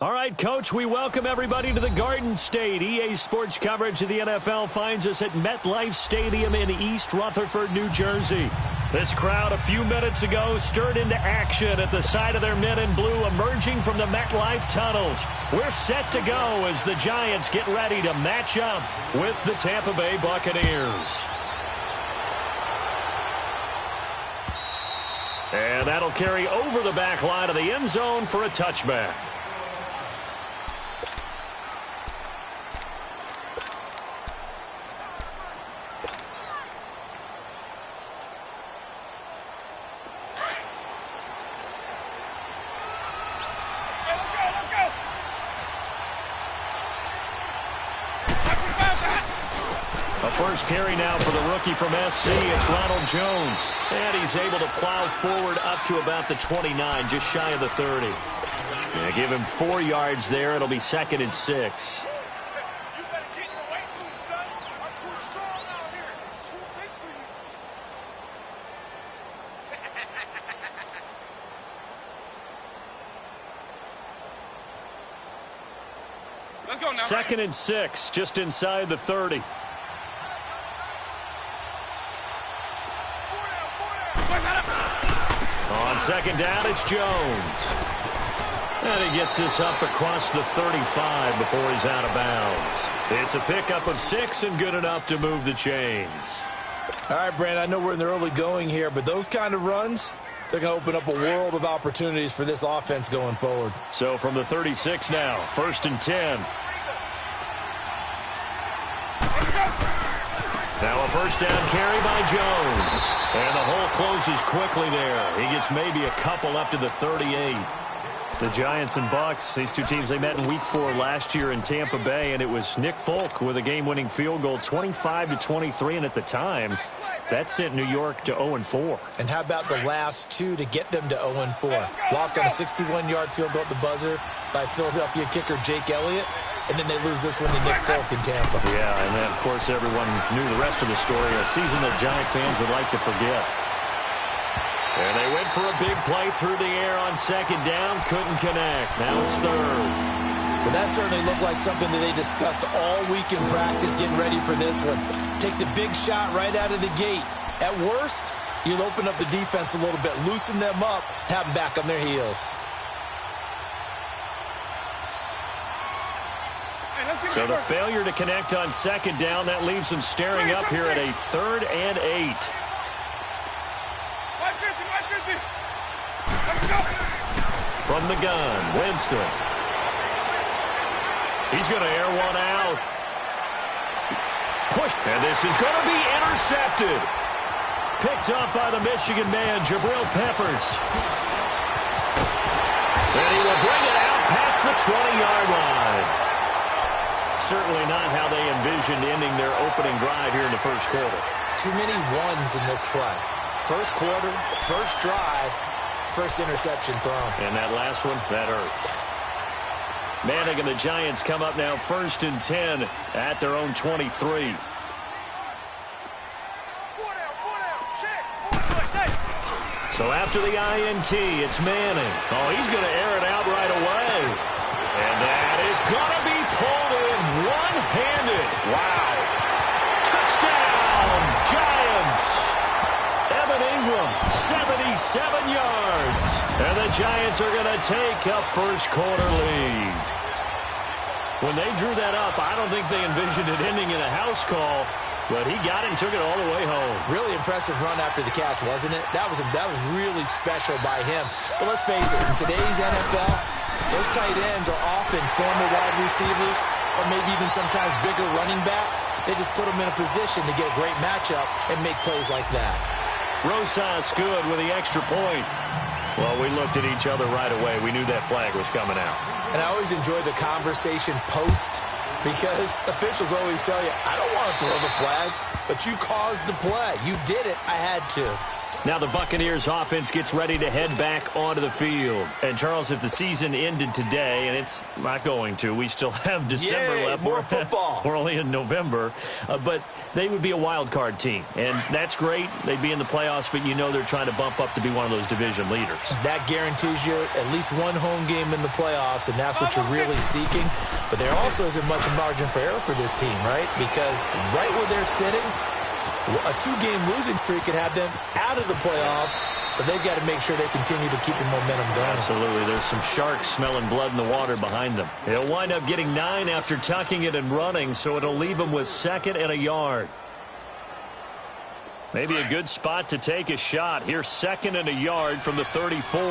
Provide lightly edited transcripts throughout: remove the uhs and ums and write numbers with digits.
All right, Coach, we welcome everybody to the Garden State. EA Sports coverage of the NFL finds us at MetLife Stadium in East Rutherford, New Jersey. This crowd a few minutes ago stirred into action at the side of their men in blue emerging from the MetLife tunnels. We're set to go as the Giants get ready to match up with the Tampa Bay Buccaneers. And that'll carry over the back line of the end zone for a touchback. First carry now for the rookie from SC. It's Ronald Jones. And he's able to plow forward up to about the 29, just shy of the 30. Yeah, give him 4 yards there. It'll be 2nd and 6. Let's go now. 2nd and 6, just inside the 30. On 2nd down, it's Jones. And he gets this up across the 35 before he's out of bounds. It's a pickup of 6 and good enough to move the chains. All right, Brand, I know we're in the early going here, but those kind of runs, they're going to open up a world of opportunities for this offense going forward. So from the 36 now, 1st and 10. Now a first down carry by Jones. And the hole closes quickly there. He gets maybe a couple up to the 38. The Giants and Bucs, these two teams, they met in Week 4 last year in Tampa Bay, and it was Nick Folk with a game-winning field goal, 25-23, and at the time, that sent New York to 0-4. And how about the last two to get them to 0-4? Lost on a 61-yard field goal at the buzzer by Philadelphia kicker Jake Elliott. And then they lose this one to Nick Folk in Tampa. Yeah, and then, of course, everyone knew the rest of the story, a season that Giant fans would like to forget. And they went for a big play through the air on 2nd down, couldn't connect. Now it's 3rd. Well, that certainly looked like something that they discussed all week in practice getting ready for this one. Take the big shot right out of the gate. At worst, you'll open up the defense a little bit, loosen them up, have them back on their heels. So the failure to connect on 2nd down, that leaves them staring up here at a 3rd and 8. From the gun, Winston. He's going to air one out. Push. And this is going to be intercepted. Picked up by the Michigan man, Jabril Peppers. And he will bring it out past the 20-yard line. Certainly not how they envisioned ending their opening drive here in the first quarter. Too many ones in this play. First quarter, first drive, first interception thrown. And that last one, that hurts. Manning and the Giants come up now 1st and 10 at their own 23. So after the INT, it's Manning. Oh, he's going to air it out right away. And that is going to be pulled in one-handed. Wow. Touchdown, Giants. Evan Ingram, 77 yards. And the Giants are going to take a first quarter lead. When they drew that up, I don't think they envisioned it ending in a house call. But he got it and took it all the way home. Really impressive run after the catch, wasn't it? That was really special by him. But let's face it, in today's NFL, those tight ends are often former wide receivers or maybe even sometimes bigger running backs. They just put them in a position to get a great matchup and make plays like that. Rosas good with the extra point. Well, we looked at each other right away. We knew that flag was coming out. And I always enjoy the conversation post because officials always tell you, I don't want to throw the flag, but you caused the play. You did it. I had to. Now the Buccaneers offense gets ready to head back onto the field. And, Charles, if the season ended today, and it's not going to, we still have December left. More football. We're only in November. But they would be a wild card team. And that's great. They'd be in the playoffs, but you know they're trying to bump up to be one of those division leaders. That guarantees you at least one home game in the playoffs, and that's what you're really seeking. But there also isn't much margin for error for this team, right? Because right where they're sitting, a 2-game losing streak could have them out of the playoffs, so they've got to make sure they continue to keep the momentum going. Absolutely. There's some sharks smelling blood in the water behind them. He'll wind up getting 9 after tucking it and running, so it'll leave him with 2nd and a yard. Maybe a good spot to take a shot. Here's 2nd and a yard from the 34.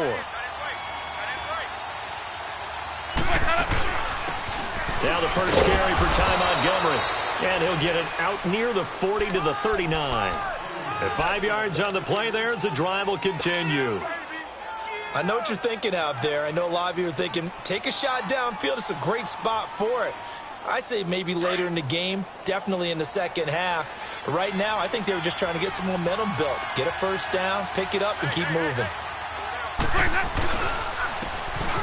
Now the first carry for Ty Montgomery. And he'll get it out near the 40 to the 39. At 5 yards on the play there as the drive will continue. I know what you're thinking out there. I know a lot of you are thinking, take a shot downfield. It's a great spot for it. I'd say maybe later in the game, definitely in the second half. But right now, I think they were just trying to get some momentum built. Get a first down, pick it up, and keep moving.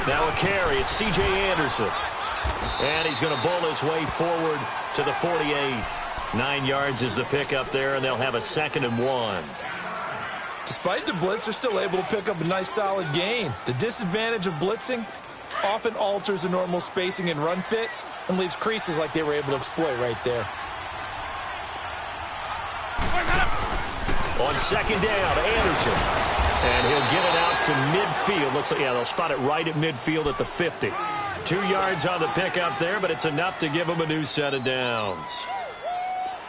Now a carry. It's C.J. Anderson. And he's going to bowl his way forward to the 48. 9 yards is the pickup there, and they'll have a 2nd and 1. Despite the blitz, they're still able to pick up a nice, solid gain. The disadvantage of blitzing often alters the normal spacing and run fits and leaves creases like they were able to exploit right there. On 2nd down, Anderson. And he'll get it out to midfield. Looks like, yeah, they'll spot it right at midfield at the 50. 2 yards on the pickup there, but it's enough to give them a new set of downs.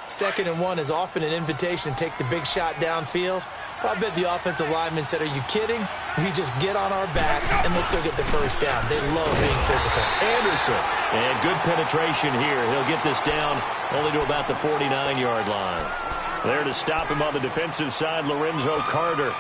2nd and 1 is often an invitation to take the big shot downfield. I bet the offensive lineman said, are you kidding? We just get on our backs and let's go get the first down. They love being physical. Anderson. And good penetration here. He'll get this down only to about the 49-yard line. There to stop him on the defensive side, Lorenzo Carter.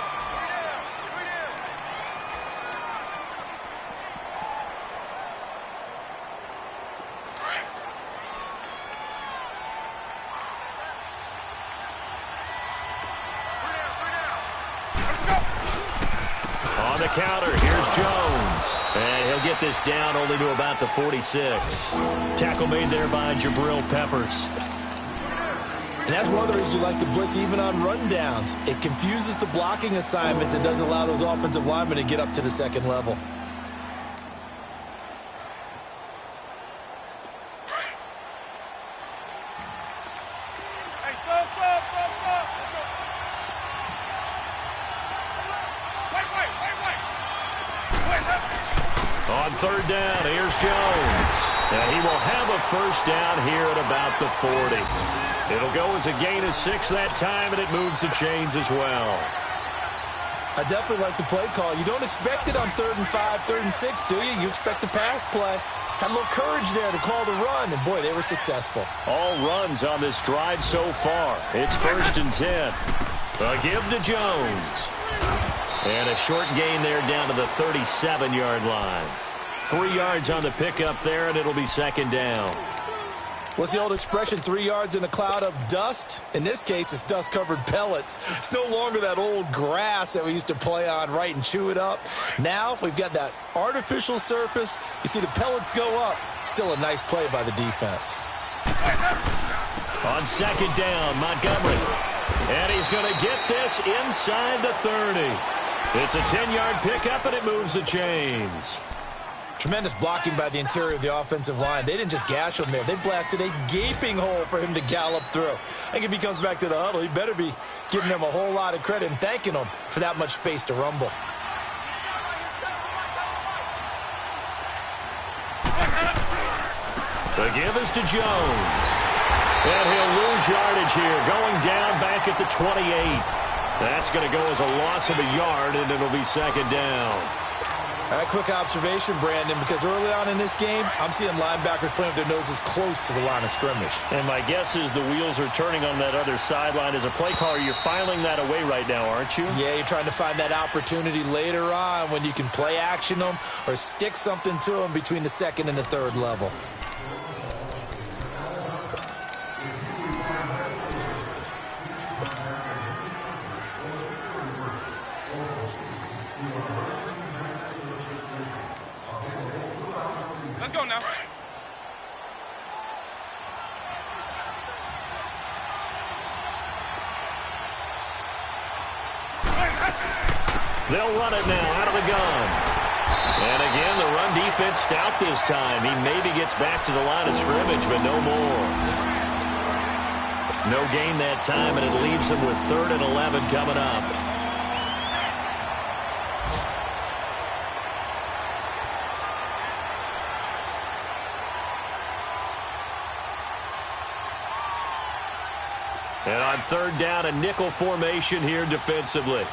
On the counter, here's Jones. And he'll get this down only to about the 46. Tackle made there by Jabril Peppers. And that's one of the reasons you like to blitz even on rundowns. It confuses the blocking assignments and doesn't allow those offensive linemen to get up to the second level. On 3rd down, here's Jones. And he will have a first down here at about the 40. It'll go as a gain of 6 that time, and it moves the chains as well. I definitely like the play call. You don't expect it on 3rd and 5, 3rd and 6, do you? You expect a pass play. Had a little courage there to call the run, and boy, they were successful. All runs on this drive so far. It's 1st and 10. A give to Jones. And a short gain there down to the 37-yard line. 3 yards on the pickup there, and it'll be 2nd down. What's the old expression, 3 yards in a cloud of dust? In this case, it's dust-covered pellets. It's no longer that old grass that we used to play on, right, and chew it up. Now we've got that artificial surface. You see the pellets go up. Still a nice play by the defense. On 2nd down, Montgomery. And he's going to get this inside the 30. It's a 10-yard pickup, and it moves the chains. Tremendous blocking by the interior of the offensive line. They didn't just gash him there. They blasted a gaping hole for him to gallop through. I think if he comes back to the huddle, he better be giving them a whole lot of credit and thanking them for that much space to rumble. The give is to Jones. And he'll lose yardage here, going down back at the 28. That's going to go as a loss of a yard, and it'll be 2nd down. All right, quick observation, Brandon, because early on in this game, I'm seeing linebackers playing with their noses close to the line of scrimmage. And my guess is the wheels are turning on that other sideline. As a play caller, you're filing that away right now, aren't you? Yeah, you're trying to find that opportunity later on when you can play action them or stick something to them between the 2nd and the 3rd level. They'll run it now out of the gun. And again, the run defense stout this time. He maybe gets back to the line of scrimmage, but no more. No gain that time, and it leaves him with 3rd and 11 coming up. And on 3rd down, a nickel formation here defensively.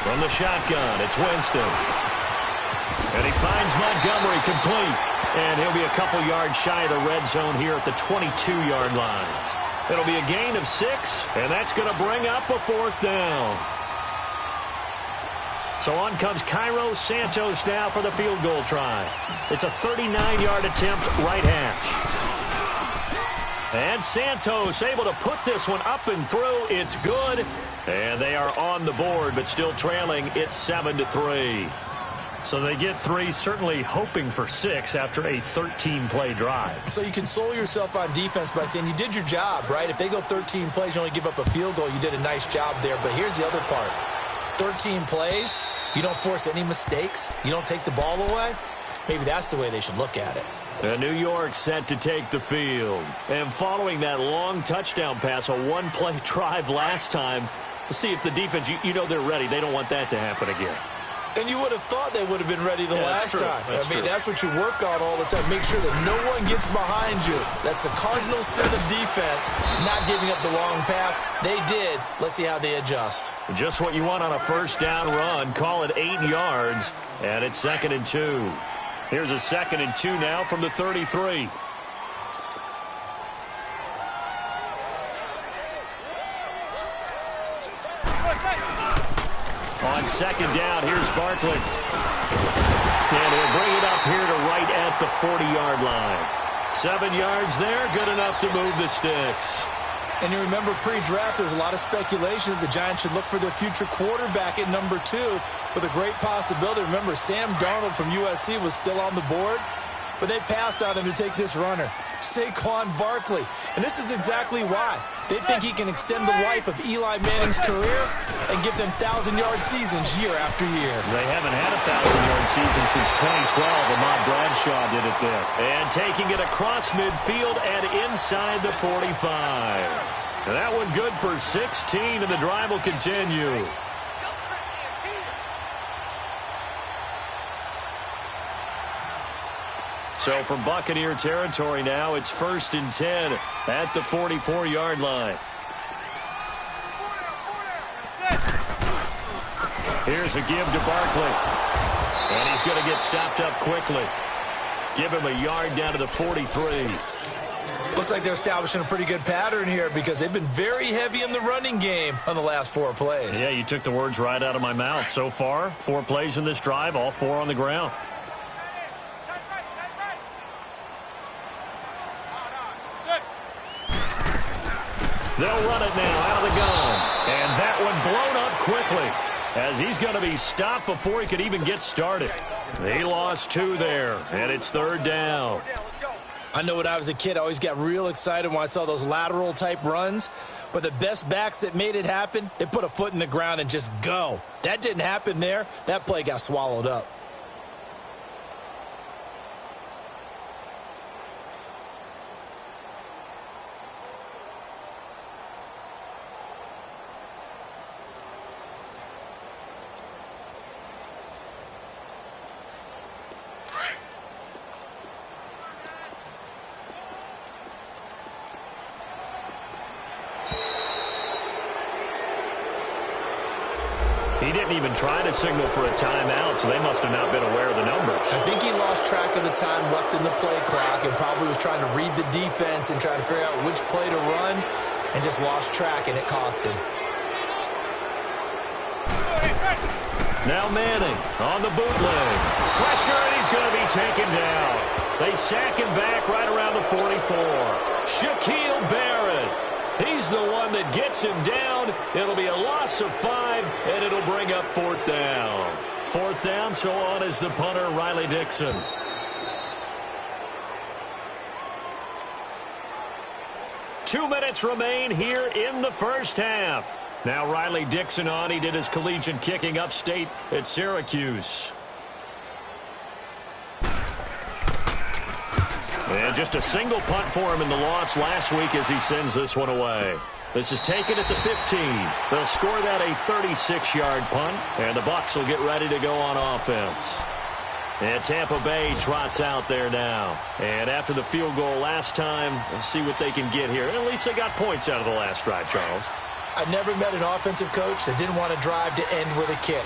From the shotgun, it's Winston. And he finds Montgomery complete. And he'll be a couple yards shy of the red zone here at the 22-yard line. It'll be a gain of 6, and that's going to bring up a 4th down. So on comes Cairo Santos now for the field goal try. It's a 39-yard attempt, right hash. And Santos able to put this one up and through. It's good. And they are on the board, but still trailing. It's 7-3. So they get 3, certainly hoping for 6 after a 13-play drive. So you console yourself on defense by saying you did your job, right? If they go 13 plays, you only give up a field goal, you did a nice job there. But here's the other part. 13 plays, you don't force any mistakes, you don't take the ball away. Maybe that's the way they should look at it. And New York set to take the field. And following that long touchdown pass, a 1-play drive last time, we'll see if the defense, you know they're ready. They don't want that to happen again. And you would have thought they would have been ready the last time. That's what you work on all the time. Make sure that no one gets behind you. That's the cardinal sin of defense, not giving up the long pass. They did. Let's see how they adjust. Just what you want on a 1st down run. Call it 8 yards, and it's 2nd and 2. Here's a 2nd and 2 now from the 33. On 2nd down, here's Barkley. And he'll bring it up here to right at the 40-yard line. 7 yards there, good enough to move the sticks. And you remember pre-draft, there's a lot of speculation that the Giants should look for their future quarterback at number 2 with a great possibility. Remember, Sam Darnold from USC was still on the board, but they passed on him to take this runner, Saquon Barkley. And this is exactly why. They think he can extend the life of Eli Manning's career and give them 1,000-yard seasons year after year. They haven't had a 1,000-yard season since 2012. Ahmad Bradshaw did it there. And taking it across midfield and inside the 45. And that one good for 16, and the drive will continue. So from Buccaneer territory now, it's 1st and 10 at the 44-yard line. Here's a give to Barkley. And he's going to get stopped up quickly. Give him a yard down to the 43. Looks like they're establishing a pretty good pattern here because they've been very heavy in the running game on the last 4 plays. Yeah, you took the words right out of my mouth. So far, 4 plays in this drive, all 4 on the ground. They'll run it now out of the gun. And that one blown up quickly as he's going to be stopped before he could even get started. He lost 2 there, and it's 3rd down. I know when I was a kid, I always got real excited when I saw those lateral-type runs. But the best backs that made it happen, they put a foot in the ground and just go. That didn't happen there. That play got swallowed up. He didn't even try to signal for a timeout, so they must have not been aware of the numbers. I think he lost track of the time left in the play clock and probably was trying to read the defense and trying to figure out which play to run and just lost track, and it cost him. Now Manning on the bootleg. Pressure, and he's going to be taken down. They sack him back right around the 44. Shaquille Barrett. He's the one that gets him down. It'll be a loss of 5, and it'll bring up 4th down. 4th down, so on is the punter, Riley Dixon. 2 minutes remain here in the first half. Now Riley Dixon on. He did his collegiate kicking upstate at Syracuse. And just a single punt for him in the loss last week as he sends this one away. This is taken at the 15. They'll score that a 36-yard punt, and the Bucs will get ready to go on offense. And Tampa Bay trots out there now. And after the field goal last time, we'll see what they can get here. At least they got points out of the last drive, Charles. I've never met an offensive coach that didn't want to drive to end with a kick.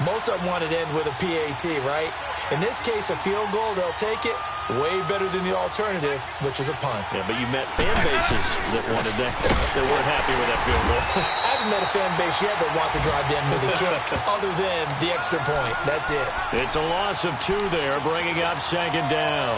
Most of them want to end with a PAT, right? In this case, a field goal, they'll take it. Way better than the alternative, which is a punt. Yeah, but you met fan bases that wanted that, that weren't happy with that field goal. I haven't met a fan base yet that wants to drive to end with a kick other than the extra point. That's it. It's a loss of 2 there, bringing up second down.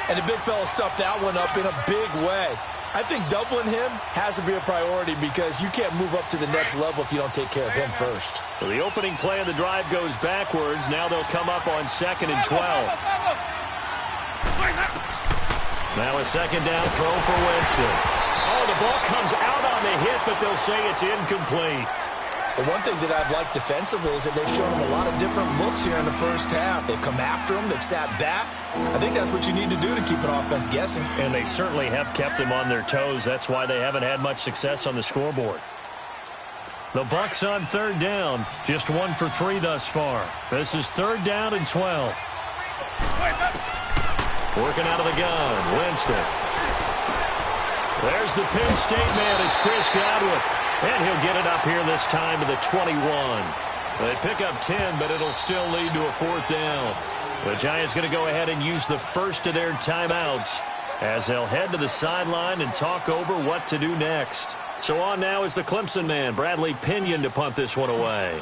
And the big fella stuffed that one up in a big way. I think doubling him has to be a priority because you can't move up to the next level if you don't take care of him first. So the opening play of the drive goes backwards. Now they'll come up on 2nd and 12. Now a second down throw for Winston. Oh, the ball comes out on the hit, but they'll say it's incomplete. Well, one thing that I've liked defensively is that they've shown him a lot of different looks here in the first half. They've come after him. They've sat back. I think that's what you need to do to keep an offense guessing. And they certainly have kept them on their toes. That's why they haven't had much success on the scoreboard. The Bucs on 3rd down. Just 1 for 3 thus far. This is 3rd down and 12. Working out of the gun, Winston. There's the Penn State man. It's Chris Godwin. And he'll get it up here this time to the 21. They pick up 10, but it'll still lead to a 4th down. The Giants going to go ahead and use the first of their timeouts as they'll head to the sideline and talk over what to do next. So on now is the Clemson man, Bradley Pinion, to punt this one away.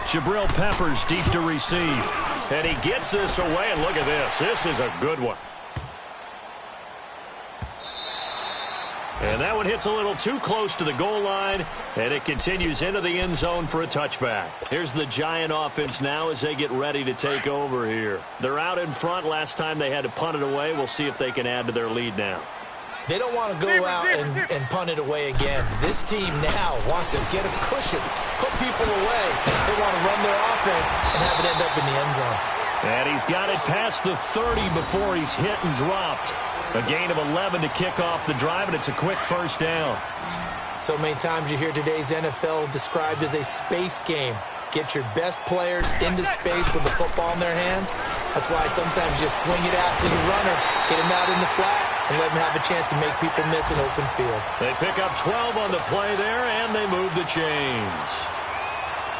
Jabril Peppers deep to receive. And he gets this away, and look at this. This is a good one. And that one hits a little too close to the goal line, and it continues into the end zone for a touchback. Here's the Giant offense now as they get ready to take over here. They're out in front. Last time they had to punt it away. We'll see if they can add to their lead now. They don't want to go out and punt it away again. This team now wants to get a cushion, put people away. They want to run their offense and have it end up in the end zone. And he's got it past the 30 before he's hit and dropped. A gain of 11 to kick off the drive, and it's a quick first down. So many times you hear today's NFL described as a space game. Get your best players into space with the football in their hands. That's why sometimes you swing it out to your runner, get him out in the flat, and let him have a chance to make people miss an open field. They pick up 12 on the play there, and they move the chains.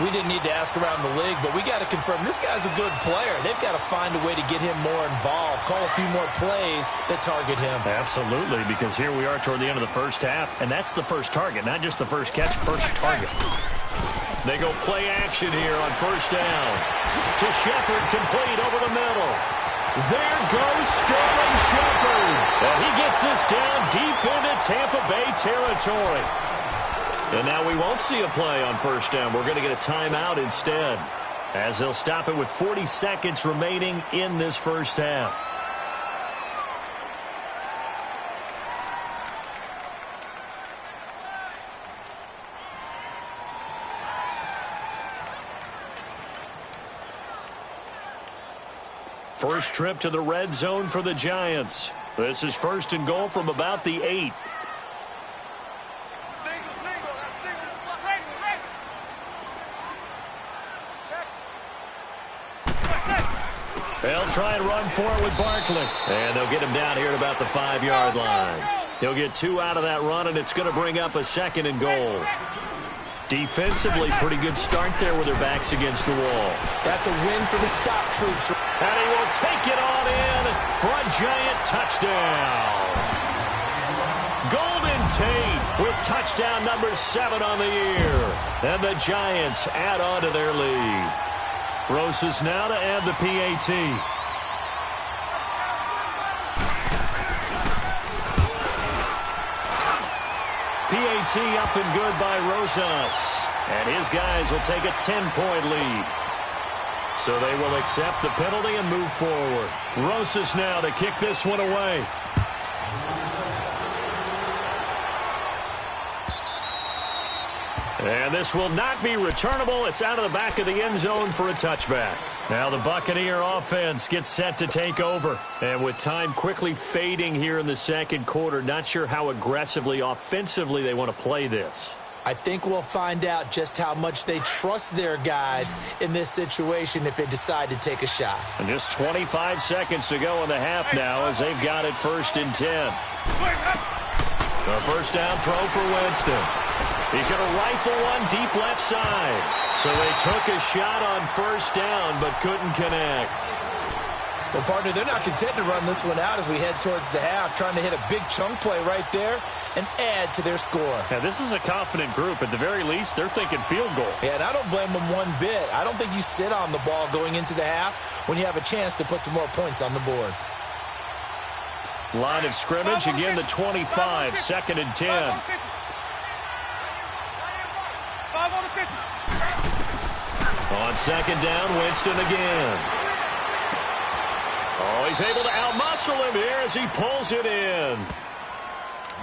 We didn't need to ask around the league, but we got to confirm this guy's a good player. They've got to find a way to get him more involved, call a few more plays that target him. Absolutely, because here we are toward the end of the first half, and that's the first target, not just the first catch, first target. They go play action here on first down. To Shepard, complete over the middle. There goes Sterling Shepard. And he gets this down deep into Tampa Bay territory. And now we won't see a play on first down. We're going to get a timeout instead, as they'll stop it with 40 seconds remaining in this first half. First trip to the red zone for the Giants. This is 1st and goal from about the 8. They'll try and run for it with Barkley. And they'll get him down here at about the 5-yard line. He'll get 2 out of that run, and it's going to bring up a 2nd and goal. Defensively, pretty good start there with their backs against the wall. That's a win for the stop troops. And he will take it on in for a Giant touchdown. Golden Tate with touchdown number 7 on the year. And the Giants add on to their lead. Rosas now to add the PAT. PAT up and good by Rosas. And his guys will take a 10-point lead. So they will accept the penalty and move forward. Rosas now to kick this one away. And this will not be returnable. It's out of the back of the end zone for a touchback. Now the Buccaneer offense gets set to take over. And with time quickly fading here in the second quarter, not sure how aggressively, offensively they want to play this. I think we'll find out just how much they trust their guys in this situation if they decide to take a shot. And just 25 seconds to go in the half now as they've got it 1st and 10. A first down throw for Winston. He's going to rifle one deep left side. So they took a shot on first down but couldn't connect. Well, partner, they're not content to run this one out as we head towards the half, trying to hit a big chunk play right there and add to their score. Now, this is a confident group. At the very least, they're thinking field goal. Yeah, and I don't blame them one bit. I don't think you sit on the ball going into the half when you have a chance to put some more points on the board. Line of scrimmage, again, the 25, 2nd and 10. On 2nd down, Winston again. Oh, he's able to outmuscle him here as he pulls it in.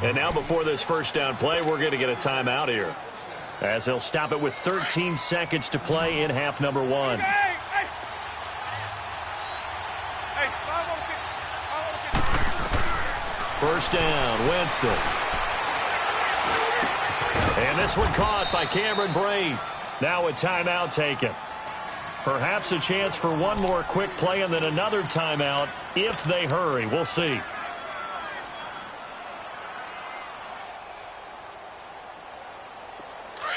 And now before this first down play, we're going to get a timeout here, as they'll stop it with 13 seconds to play in half number 1. First down, Winston. And this one caught by Cameron Brate. Now a timeout taken. Perhaps a chance for one more quick play and then another timeout if they hurry. We'll see.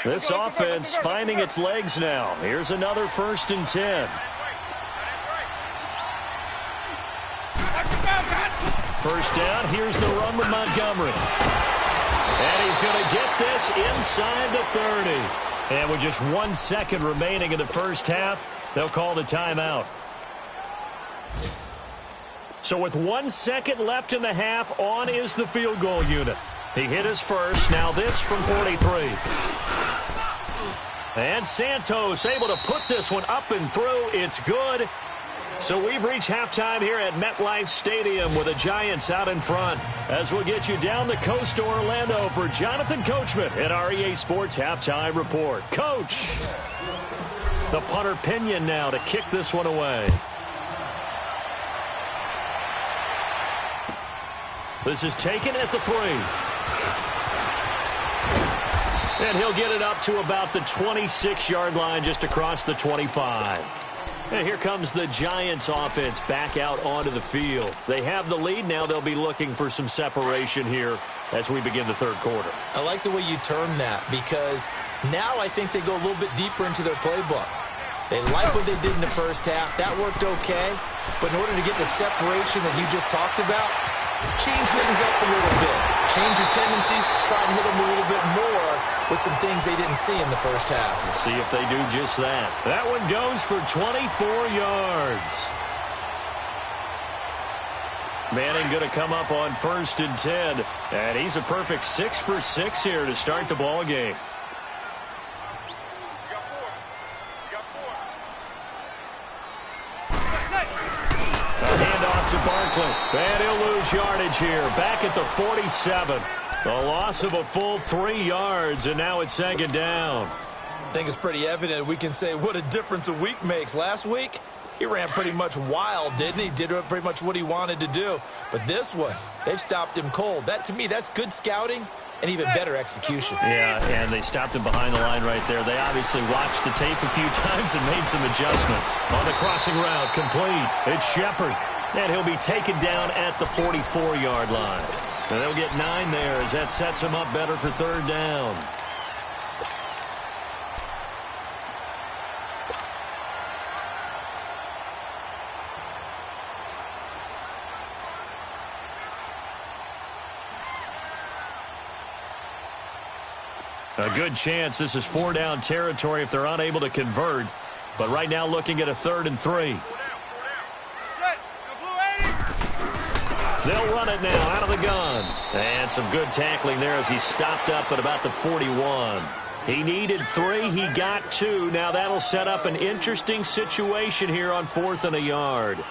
This offense finding its legs now. Here's another 1st and 10. First down, here's the run with Montgomery. And he's going to get this inside the 30. And with just 1 second remaining in the first half, they'll call the timeout. So with 1 second left in the half, on is the field goal unit. He hit his first, now this from 43. And Santos able to put this one up and through. It's good. So we've reached halftime here at MetLife Stadium with the Giants out in front. As we'll get you down the coast to Orlando for Jonathan Coachman at our EA Sports Halftime Report. Coach! The punter Pinion now to kick this one away. This is taken at the 3. And he'll get it up to about the 26-yard line just across the 25. And here comes the Giants offense back out onto the field. They have the lead. Now they'll be looking for some separation here as we begin the third quarter. I like the way you term that because now I think they go a little bit deeper into their playbook. They like what they did in the first half. That worked okay. But in order to get the separation that you just talked about, change things up a little bit. Change your tendencies. Try and hit them a little bit more with some things they didn't see in the first half. We'll see if they do just that. That one goes for 24 yards. Manning going to come up on 1st and 10. And he's a perfect 6 for 6 here to start the ball game. A handoff to Barkley. And he'll lose yardage here. Back at the 47. The loss of a full 3 yards, and now it's 2nd down. I think it's pretty evident we can say what a difference a week makes. Last week, he ran pretty much wild, didn't he? Did pretty much what he wanted to do. But this one, they've stopped him cold. That, to me, that's good scouting and even better execution. Yeah, and they stopped him behind the line right there. They obviously watched the tape a few times and made some adjustments. On the crossing route, complete. It's Shepard, and he'll be taken down at the 44-yard line. And they'll get 9 there as that sets him up better for 3rd down. A good chance this is 4-down territory if they're unable to convert. But right now looking at a 3rd and 3. They'll run it now out of the gun. And some good tackling there as he stopped up at about the 41. He needed 3. He got 2. Now that'll set up an interesting situation here on 4th and a yard.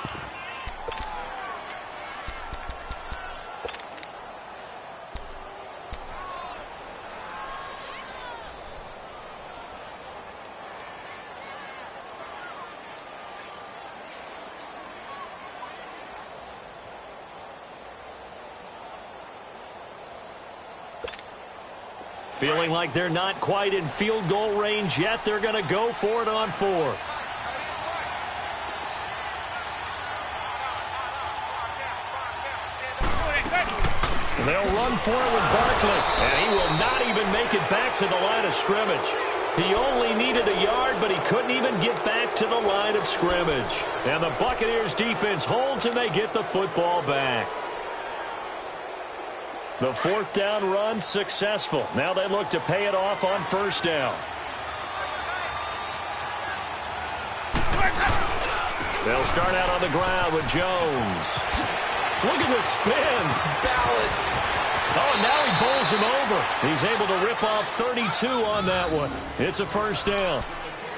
Feeling like they're not quite in field goal range yet. They're going to go for it on 4th. They'll run for it with Barkley, and he will not even make it back to the line of scrimmage. He only needed a yard, but he couldn't even get back to the line of scrimmage. And the Buccaneers defense holds, and they get the football back. The 4th down run successful. Now they look to pay it off on 1st down. They'll start out on the ground with Jones. Look at the spin. Balance. Oh, and now he bowls him over. He's able to rip off 32 on that one. It's a 1st down.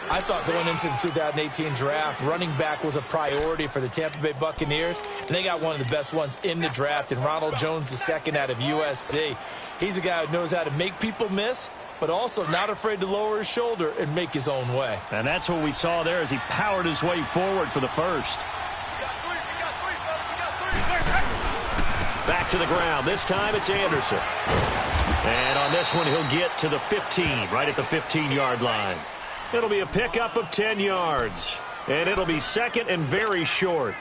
I thought going into the 2018 draft, running back was a priority for the Tampa Bay Buccaneers, and they got one of the best ones in the draft in Ronald Jones II out of USC. He's a guy who knows how to make people miss, but also not afraid to lower his shoulder and make his own way. And that's what we saw there as he powered his way forward for the 1st. Back to the ground. This time it's Anderson. And on this one, he'll get to the 15, right at the 15-yard line. It'll be a pickup of 10 yards. And it'll be 2nd and very short.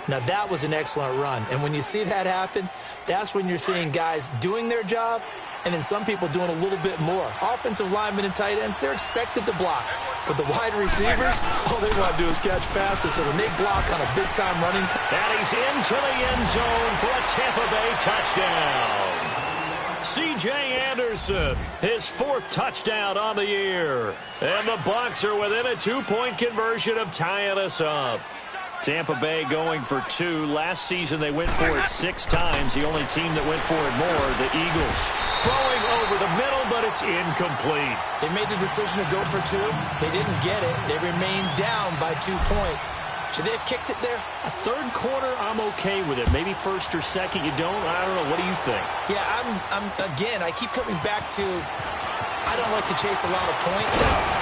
Now, that was an excellent run. And when you see that happen, that's when you're seeing guys doing their job and then some people doing a little bit more. Offensive linemen and tight ends, they're expected to block. But the wide receivers, all they want to do is catch passes. So when they block on a big-time running... And he's into the end zone for a Tampa Bay touchdown. C.J. Anderson, his 4th touchdown on the year. And the Bucs are within a 2-point conversion of tying us up. Tampa Bay going for 2. Last season they went for it 6 times. The only team that went for it more, the Eagles. Throwing over the middle, but it's incomplete. They made the decision to go for 2. They didn't get it. They remained down by 2 points. Should they have kicked it there? A 3rd quarter, I'm okay with it. Maybe 1st or 2nd, you don't. I don't know. What do you think? Yeah, again, I keep coming back to, I don't like to chase a lot of points,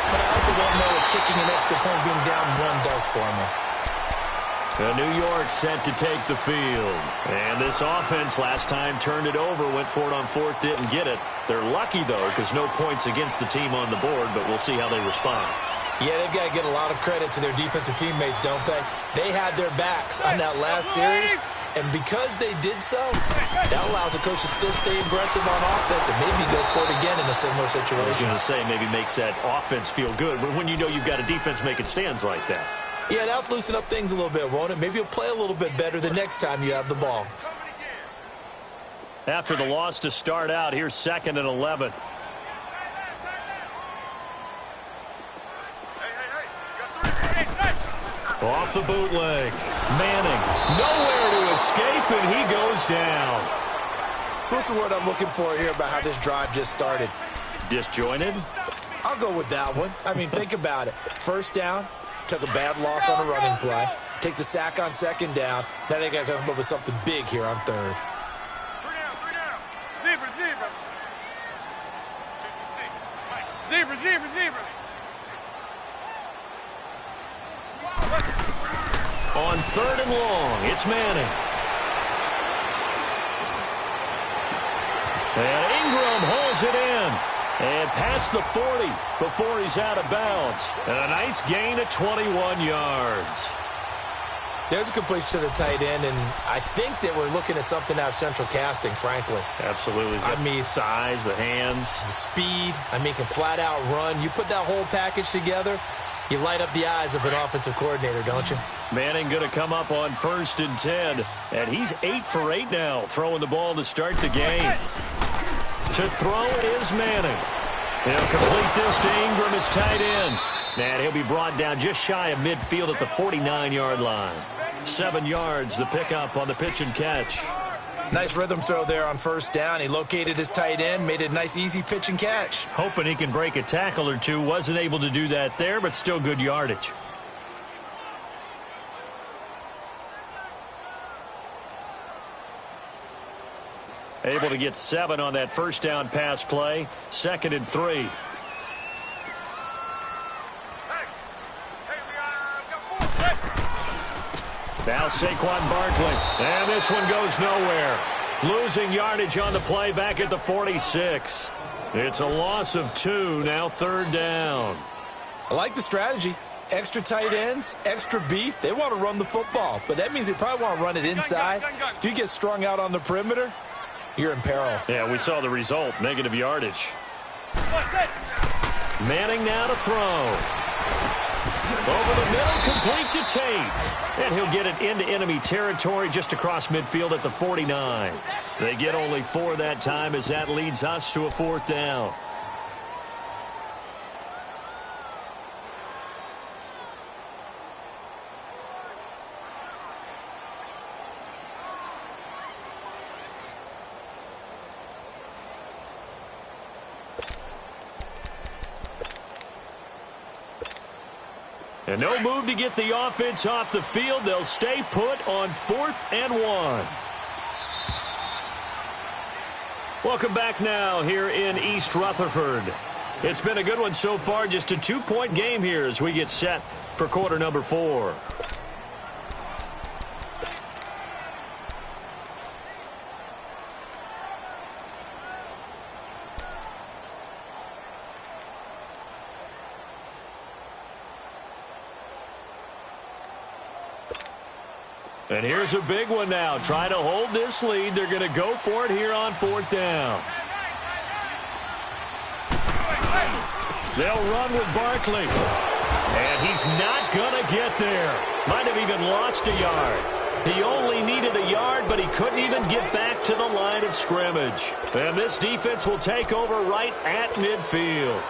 but I also don't know what kicking an extra point being down 1 does for me. New York set to take the field. And this offense last time turned it over, went for it on 4th, didn't get it. They're lucky, though, because no points against the team on the board, but we'll see how they respond. Yeah, they've got to get a lot of credit to their defensive teammates, don't they? They had their backs on that last series, and because they did so, that allows the coach to still stay aggressive on offense and maybe go for it again in a similar situation. I was going to say maybe makes that offense feel good, but when you know you've got a defense making stands like that. Yeah, that'll loosen up things a little bit, won't it? Maybe you'll play a little bit better the next time you have the ball. After the loss to start out, here's 2nd and 11. Off the bootleg. Manning, nowhere to escape, and he goes down. So what's the word I'm looking for here about how this drive just started? Disjointed? I'll go with that one. I mean, think about it. 1st down, took a bad loss on a running play. Take the sack on 2nd down. Now they got to come up with something big here on 3rd. 3 down. Zebra. 56. Zebra. On 3rd and long, it's Manning. And Ingram holds it in. And past the 40 before he's out of bounds. And a nice gain of 21 yards. There's a completion to the tight end, and I think that we're looking at something out of central casting, frankly. Absolutely. I mean, size, the hands. The speed. I mean, can flat out run. You put that whole package together, you light up the eyes of an offensive coordinator, don't you? Manning going to come up on 1st and 10. And he's 8 for 8 now, throwing the ball to start the game. To throw is Manning. He'll complete this to Ingram, his tight end. And he'll be brought down just shy of midfield at the 49-yard line. 7 yards, the pickup on the pitch and catch. Nice rhythm throw there on 1st down. He located his tight end, made it a nice, easy pitch and catch. Hoping he can break a tackle or two. Wasn't able to do that there, but still good yardage. Able to get 7 on that 1st down pass play. 2nd and 3. Now Saquon Barkley. And this one goes nowhere. Losing yardage on the play back at the 46. It's a loss of 2, now 3rd down. I like the strategy. Extra tight ends, extra beef. They want to run the football, but that means they probably want to run it inside. If you get strung out on the perimeter, you're in peril. Yeah, we saw the result, negative yardage. Manning now to throw. Over the middle, complete to Tate. And he'll get it into enemy territory just across midfield at the 49. They get only 4 that time as that leads us to a 4th down. And no move to get the offense off the field. They'll stay put on 4th and 1. Welcome back now here in East Rutherford. It's been a good one so far. Just a 2-point game here as we get set for quarter number 4. And here's a big one now. Try to hold this lead. They're going to go for it here on 4th down. They'll run with Barkley. And he's not going to get there. Might have even lost a yard. He only needed a yard, but he couldn't even get back to the line of scrimmage. And this defense will take over right at midfield.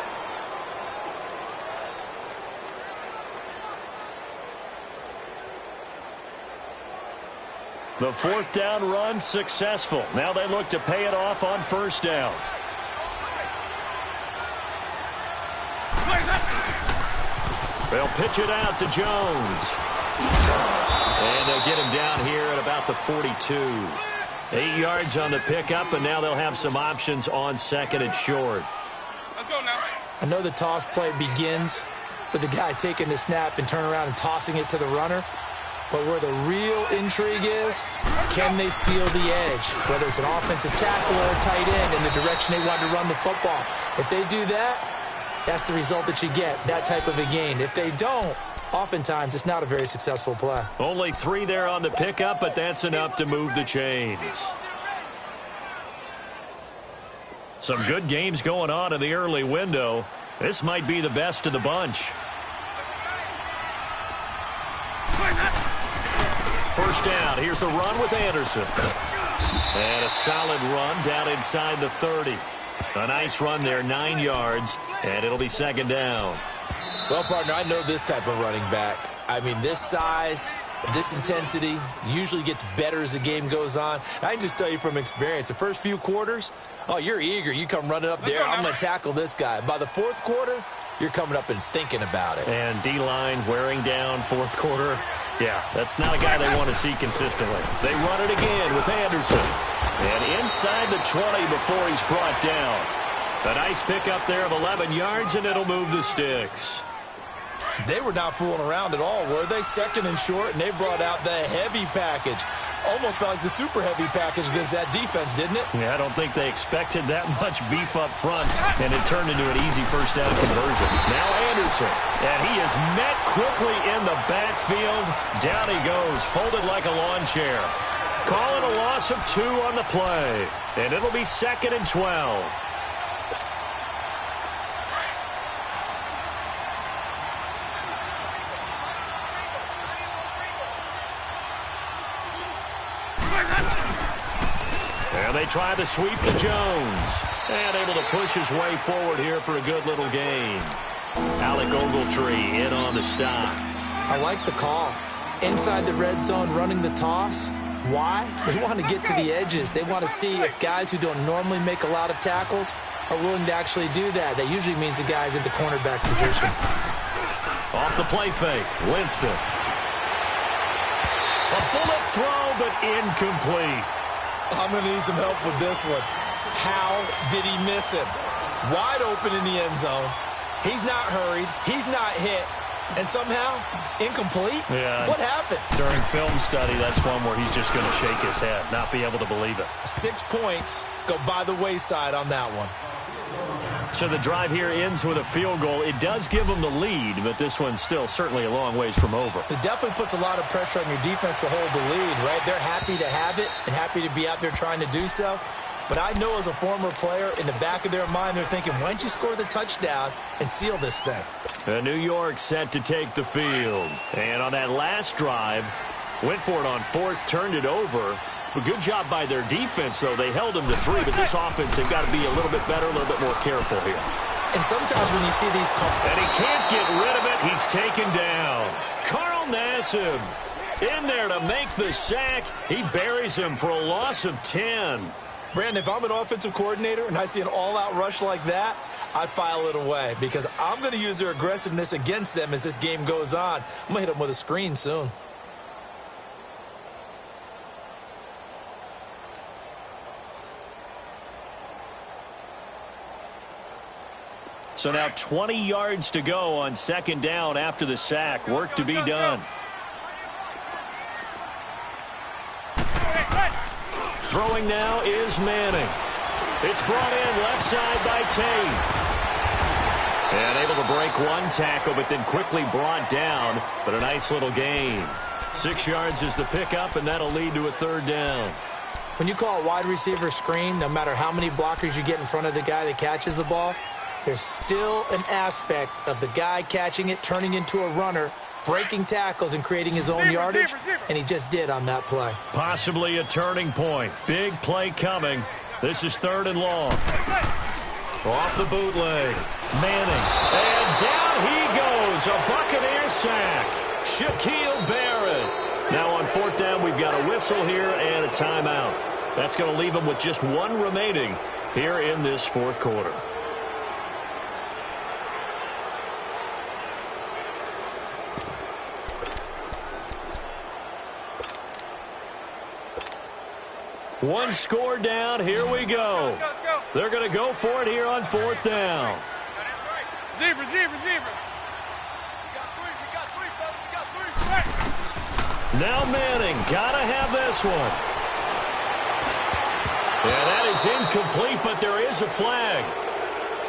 The 4th down run successful. Now they look to pay it off on 1st down. They'll pitch it out to Jones. And they'll get him down here at about the 42. 8 yards on the pickup, and now they'll have some options on 2nd and short. Let's go now. I know the toss play begins with the guy taking the snap and turning around and tossing it to the runner. But where the real intrigue is, can they seal the edge? Whether it's an offensive tackle or a tight end in the direction they want to run the football. If they do that, that's the result that you get, that type of a gain. If they don't, oftentimes it's not a very successful play. Only 3 there on the pickup, but that's enough to move the chains. Some good games going on in the early window. This might be the best of the bunch. 1st down. Here's the run with Anderson. And a solid run down inside the 30. A nice run there, 9 yards, and it'll be 2nd down. Well, partner, I know this type of running back. I mean, this size, this intensity usually gets better as the game goes on. I can just tell you from experience, the first few quarters, oh, you're eager. You come running up there, I'm going to tackle this guy. By the 4th quarter, you're coming up and thinking about it. And D-line wearing down 4th quarter. Yeah, that's not a guy they want to see consistently. They run it again with Anderson. And inside the 20 before he's brought down. A nice pickup there of 11 yards, and it'll move the sticks. They were not fooling around at all, were they? 2nd and short, and they brought out the heavy package. Almost felt like the super heavy package against that defense, didn't it? Yeah, I don't think they expected that much beef up front, and it turned into an easy 1st down conversion. Now Anderson, and he is met quickly in the backfield. Down he goes, folded like a lawn chair. Call it a loss of 2 on the play, and it'll be 2nd and 12. And they try the sweep to Jones. And able to push his way forward here for a good little gain. Alec Ogletree in on the stop. I like the call. Inside the red zone, running the toss. Why? They want to get to the edges. They want to see if guys who don't normally make a lot of tackles are willing to actually do that. That usually means the guy's in the cornerback position. Off the play fake, Winston. A bullet throw, but incomplete. I'm going to need some help with this one. How did he miss him? Wide open in the end zone. He's not hurried. He's not hit. And somehow, incomplete? Yeah. What happened? During film study, that's one where he's just going to shake his head, not be able to believe it. 6 points go by the wayside on that one. So the drive here ends with a field goal. It does give them the lead, but this one's still certainly a long ways from over. It definitely puts a lot of pressure on your defense to hold the lead, right? They're happy to have it and happy to be out there trying to do so. But I know as a former player, in the back of their mind, they're thinking, why don't you score the touchdown and seal this thing? New York set to take the field. And on that last drive, went for it on fourth, turned it over. A good job by their defense, though. They held them to 3, but this offense, they've got to be a little bit better, a little bit more careful here. And sometimes when you see these... And he can't get rid of it. He's taken down. Carl Nassib in there to make the sack. He buries him for a loss of 10. Brandon, if I'm an offensive coordinator and I see an all-out rush like that, I file it away because I'm going to use their aggressiveness against them as this game goes on. I'm going to hit them with a screen soon. So now 20 yards to go on second down after the sack. Work to be done. Throwing now is Manning. It's brought in left side by Tate. And able to break one tackle, but then quickly brought down. But a nice little gain. 6 yards is the pickup, and that'll lead to a third down. When you call a wide receiver screen, no matter how many blockers you get in front of the guy that catches the ball, there's still an aspect of the guy catching it, turning into a runner, breaking tackles and creating his own yardage, and he just did on that play. Possibly a turning point. Big play coming. This is third and long. Off the bootleg. Manning. And down he goes. A Buccaneer sack. Shaquille Barrett. Now on fourth down, we've got a whistle here and a timeout. That's going to leave them with just one remaining here in this fourth quarter. One score down. Here we go. They're going to go for it here on fourth down. Zebra. You got three, fellas. You got three. Now Manning. Got to have this one. Yeah, that is incomplete, but there is a flag.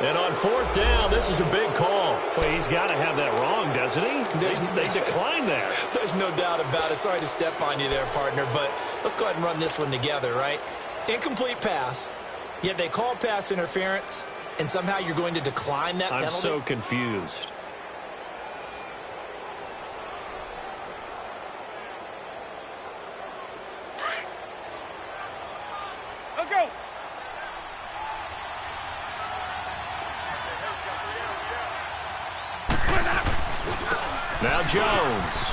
And on fourth down, this is a big call. Well, he's got to have that wrong, doesn't he? They declined that. There's no doubt about it. Sorry to step on you there, partner, but let's go ahead and run this one together, right? Incomplete pass, yet they call pass interference, and somehow you're going to decline that penalty? I'm so confused. Let's go. Now Jones.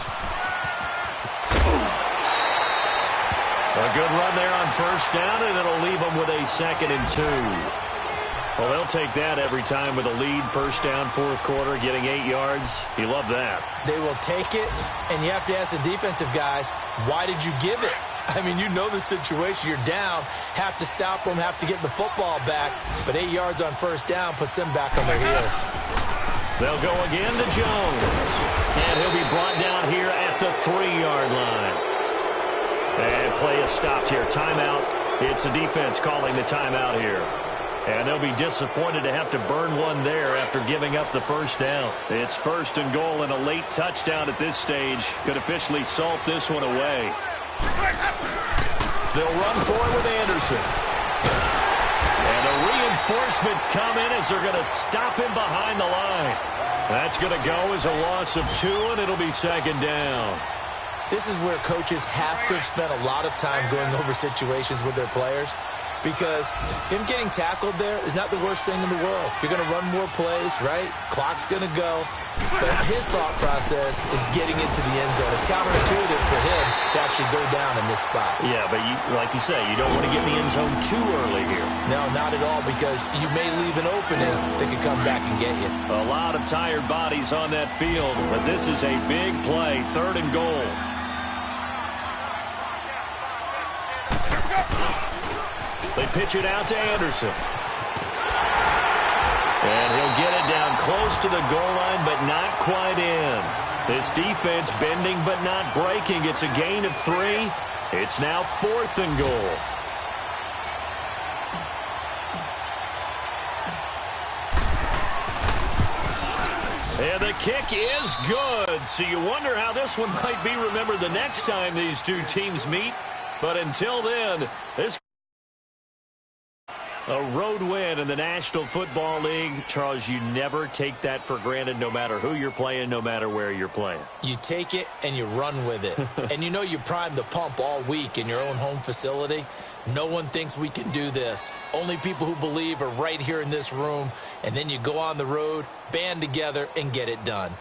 A good run there on first down, and it'll leave them with a 2nd and 2. Well, they'll take that every time with a lead. First down, fourth quarter, getting 8 yards. You love that. They will take it, and you have to ask the defensive guys, why did you give it? I mean, you know the situation. You're down, have to stop them, have to get the football back. But 8 yards on first down puts them back on their heels. They'll go again to Jones. And he'll be brought down here at the 3-yard line. And play is stopped here. Timeout. It's the defense calling the timeout here. And they'll be disappointed to have to burn one there after giving up the first down. It's first and goal, and a late touchdown at this stage could officially salt this one away. They'll run for it with Anderson. And the reinforcements come in as they're going to stop him behind the line. That's going to go as a loss of 2, and it'll be second down. This is where coaches have to have spent a lot of time going over situations with their players, because him getting tackled there is not the worst thing in the world. You're going to run more plays, right? Clock's going to go. But his thought process is getting into the end zone. It's counterintuitive for him to actually go down in this spot. Yeah, but like you say, you don't want to get in the end zone too early here. No, not at all, because you may leave an opening that could come back and get you. A lot of tired bodies on that field, but this is a big play, third and goal. They pitch it out to Anderson. And he'll get it down close to the goal line, but not quite in. This defense bending but not breaking. It's a gain of 3. It's now 4th and goal. kick is good. So you wonder how this one might be remembered the next time these two teams meet. But until then, this a road win in the National Football League. Charles, you never take that for granted, no matter who you're playing, no matter where you're playing. You take it and you run with it. And you know you primed the pump all week in your own home facility. No one thinks we can do this. Only people who believe are right here in this room. And then you go on the road, band together, and get it done.